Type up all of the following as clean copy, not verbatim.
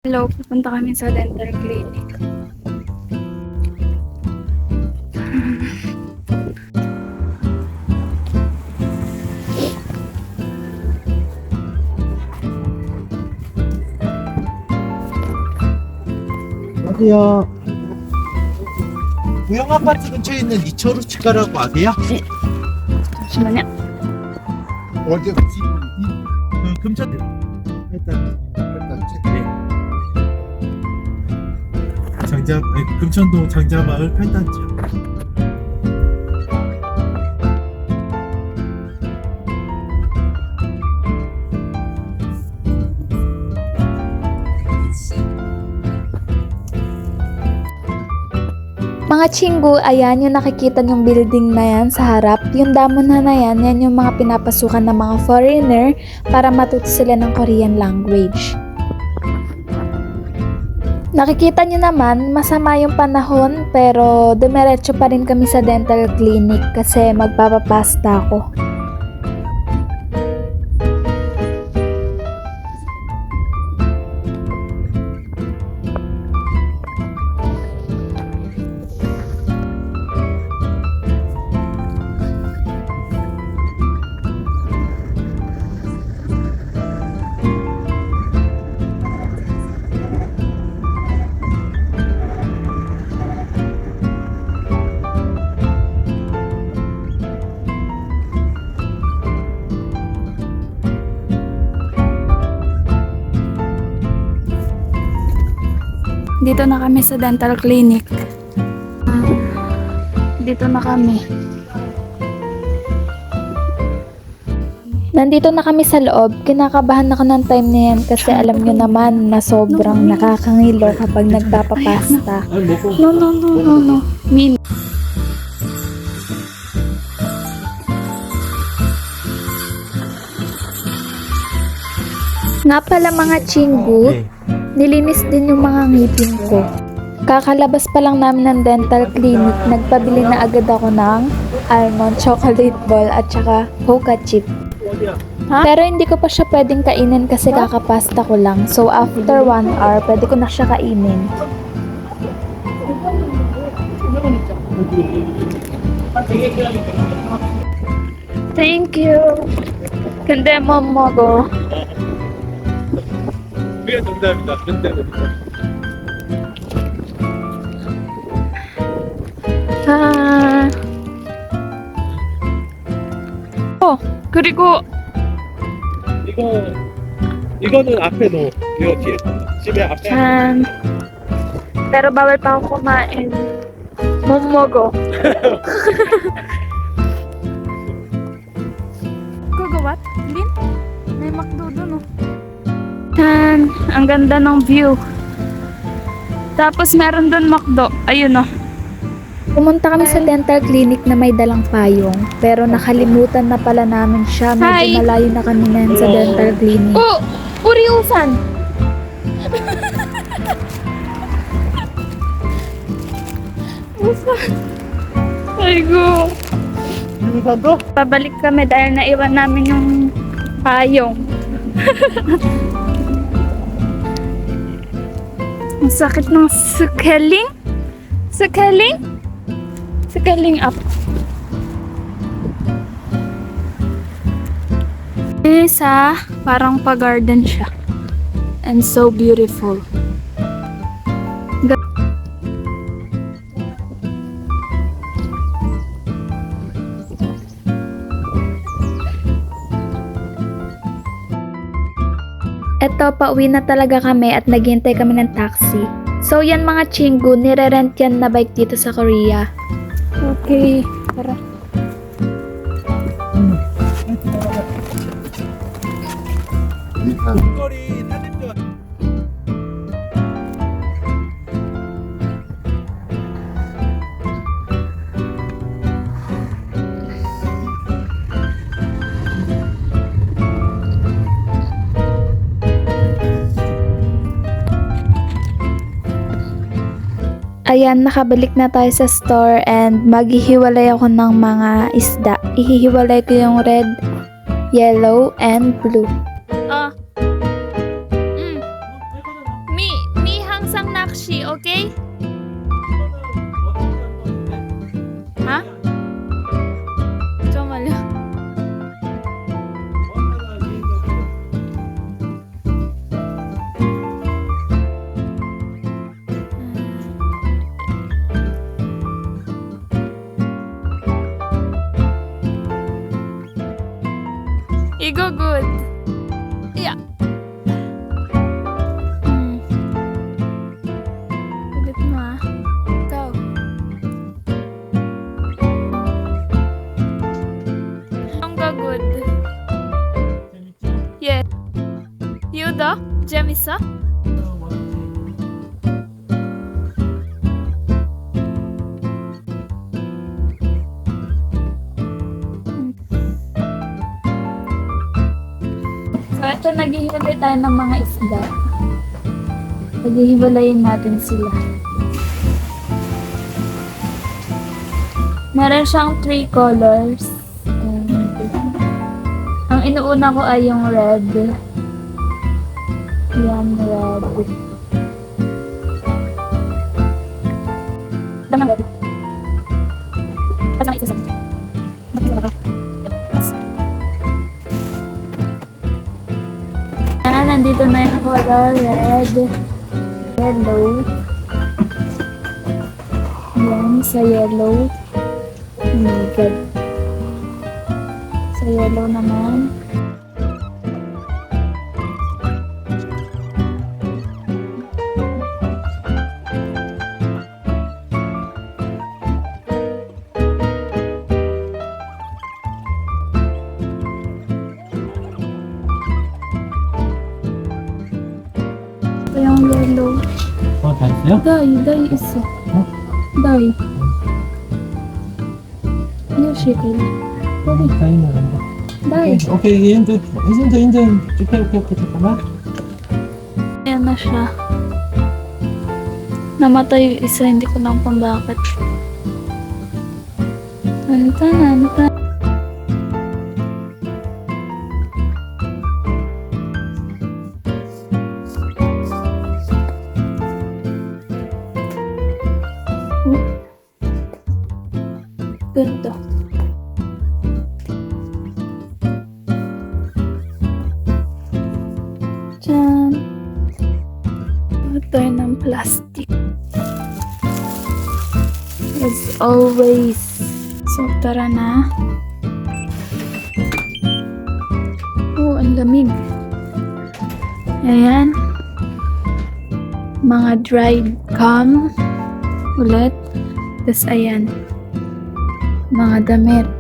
Hello, pupunta kami sa dental clinic. 안녕하세요. 우영 아파트 근처에 있는 이철우 치과라고 아세요? 잠시만요. 어디 금천 일단 네. 금천동 장자마을 8단지요. Mga chinggu, ayan yung nakikita yung building na yan sa harap. Yung damon na yan, yan yung mga pinapasukan ng mga foreigner para matuto sila ng Korean language. Nakikita nyo naman, masama yung panahon pero dumiretso pa rin kami sa dental clinic kasi magpapapasta ako. Dito na kami sa dental clinic. Dito na kami. Nandito na kami sa loob, kinakabahan ako ng time na yan kasi alam nyo naman na sobrang nakakangilo kapag nagpapapasta. No. Min. Nga pala mga chinggu, nilinis din yung mga ngipin ko. Kakalabas pa lang namin ng dental clinic, nagpabili na agad ako ng almond chocolate ball at saka hoka chip. Pero hindi ko pa siya pwedeng kainin kasi kakapasta ko lang. So after 1 hour, pwede ko na siya kainin. Thank you. 근데 뭐 먹어? 그게 정답이다. 아. 그리고 이거는 앞에 놓어. 이거 뒤에. 집에 앞에. 짠. Pero bawal pa ako kumain. 못 먹어. Kugo what? Lin? May McDo dun oh. Yan. Ang ganda ng view. Tapos meron dun McDo. Ayun oh. Pumunta kami sa dental clinic na may dalang payong, pero nakalimutan na pala namin siya. Medyo Hi! malayo na kami ngayon sa dental clinic. Oh! 우리 우산! 우산. Aigoo. 유산도? Pabalik kami dahil naiwan namin yung payong. Ang sakit ng scaling? Scaling up. Isa, parang pa-garden siya. And so beautiful. Eto, pauwi na talaga kami at naghintay kami ng taxi. So yan mga chinggu, nire-rent yan na bike dito sa Korea. Okay, tara. 거리 사진도. Ayan, nakabalik na tayo sa store and maghihiwalay ako ng mga isda. Ihihiwalay ko yung red, yellow, and blue. Me. taxi, okay? Ha? 잠깐만요. 이거 good. Yeah. Ulit mo ah. Go. Ang go good. Yeah. 유도? 재밌어? So, ito naghihiwalay tayo ng mga isda. Paghihiwalayin natin sila. Meron siyang 3 colors. And, ang inuuna ko ay yung red. Yan, red. Damang red. Pasang isa sa nandito na yung color red, yellow. Yan, sa yellow. Oh my God. Sa yellow naman. Ito yung yellow. 다 있어요? 다이 있어. 다이. 이거 시글. 여기 다 있는 다이. 오케이, 인증, 오케이, 잠깐만. Ayan na siya. Namatay yung isa, hindi ko lang kung bakit. Anta. Ganito. Diyan. Ito ng plastic. As always. So, tara na. Oh, ang lamig. Ayan. Mga dried gum. Ulit. Tapos, ayan. Mga damit.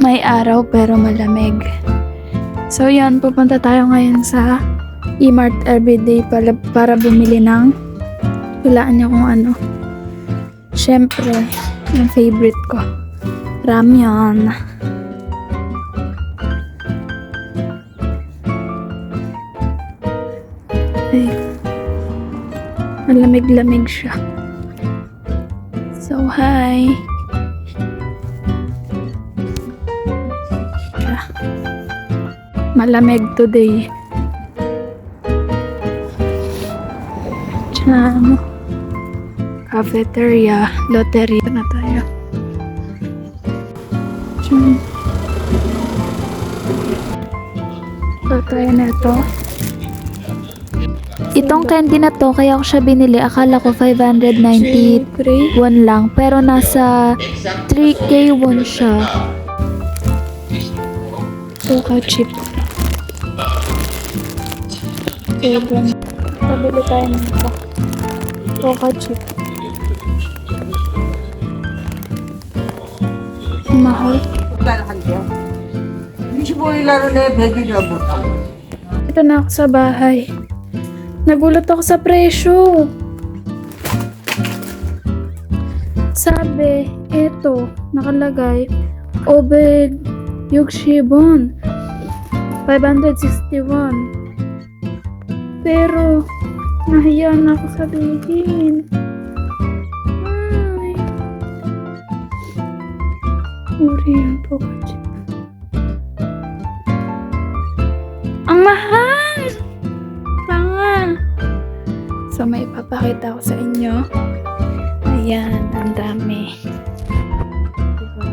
May araw pero malamig. So yan, pupunta tayo ngayon sa E-Mart Everyday para bumili ng hulaan niyo kung ano. Syempre, yung favorite ko. Ramyeon. Ay, malamig-lamig siya. So, hi! Malamig today. Diyan. Cafeteria. Loteria na tayo. Diyan. So, tayo na ito. Itong candy na to, kaya ko siya binili. Akala ko 591 lang. Pero nasa 3K won siya. So, ka-cheap. Sobrang. Pabili tayo nito. So, ka-cheap. Mahal. 25일날은 내 100일이라 못하고. Ito na ako sa bahay. Nagulat ako sa presyo. Sabi, eto, nakalagay, Obed Yugshibon, 561. Pero, nahiya na ako sabihin. Ay. Uri yan po kasi. Ang mahal! Tanga! So, So may ipapakita ko sa inyo. Ayan, ang dami. Diba?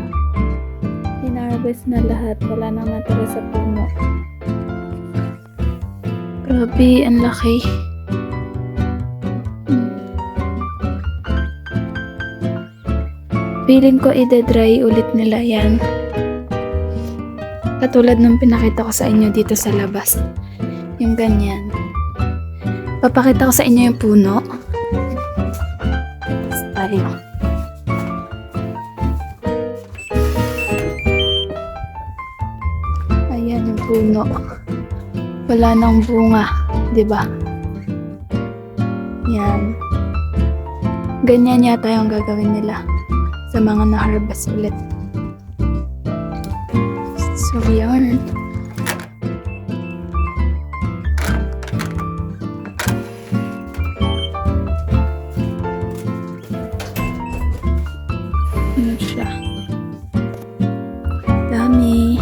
Hinarvest na lahat. Wala nang natira sa puno. Grabe, ang laki. Feeling ko ide-dry ulit nila yan. Katulad ng pinakita ko sa inyo dito sa labas. Yung ganyan. Papakita ko sa inyo yung puno. Tapos tayo. Ayan yung puno. Wala nang bunga. 'Di ba? Yan. Ganyan yata yung gagawin nila sa mga na-harvest ulit. So, yarn. Ano siya? Dami.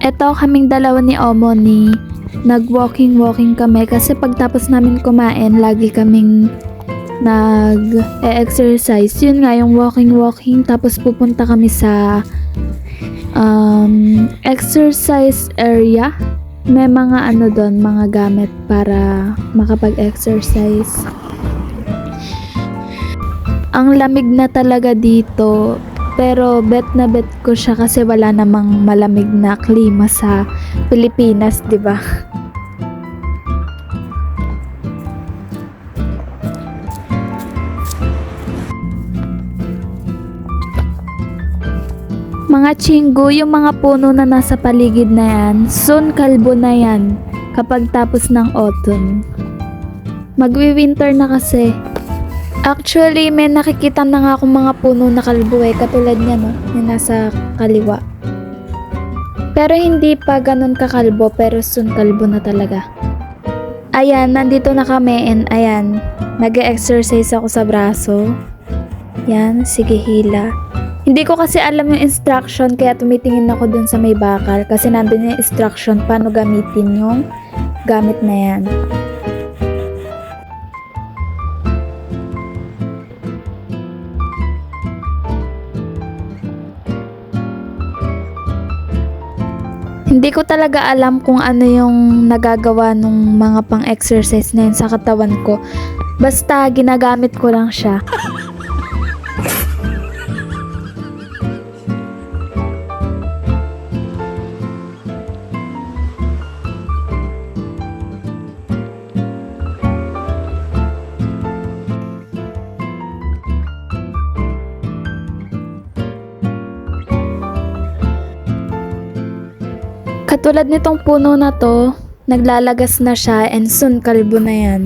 Eto kaming dalawa ni Omo ni nag-walking kami kasi pagtapos namin kumain, lagi kaming nag-exercise. Yun nga, yung walking tapos pupunta kami sa exercise area. May mga ano doon, mga gamit para makapag-exercise. Ang lamig na talaga dito. Pero bet na bet ko siya kasi wala namang malamig na klima sa Pilipinas, 'di ba? Mga chinggo, yung mga puno na nasa paligid na yan, soon kalbo na yan kapag tapos ng autumn. Magwi-winter na kasi. Actually, may nakikita na nga akong mga puno na kalbo katulad niya, no? Yung nasa kaliwa. Pero hindi pa ganun kakalbo, pero soon kalbo na talaga. Ayan, nandito na kami and ayan, nag-exercise ako sa braso. Yan, sige hila. Hindi ko kasi alam yung instruction kaya tumitingin ako dun sa may bakal kasi nandun yung instruction paano gamitin yung gamit na yan. Hindi ko talaga alam kung ano yung nagagawa nung mga pang-exercise na yun sa katawan ko. Basta ginagamit ko lang siya. Katulad nitong puno na to, naglalagas na siya and soon kalbo na yan.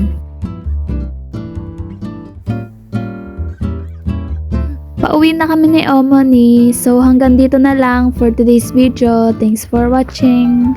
Pauwi na kami ni Omo ni. So hanggang dito na lang for today's video. Thanks for watching.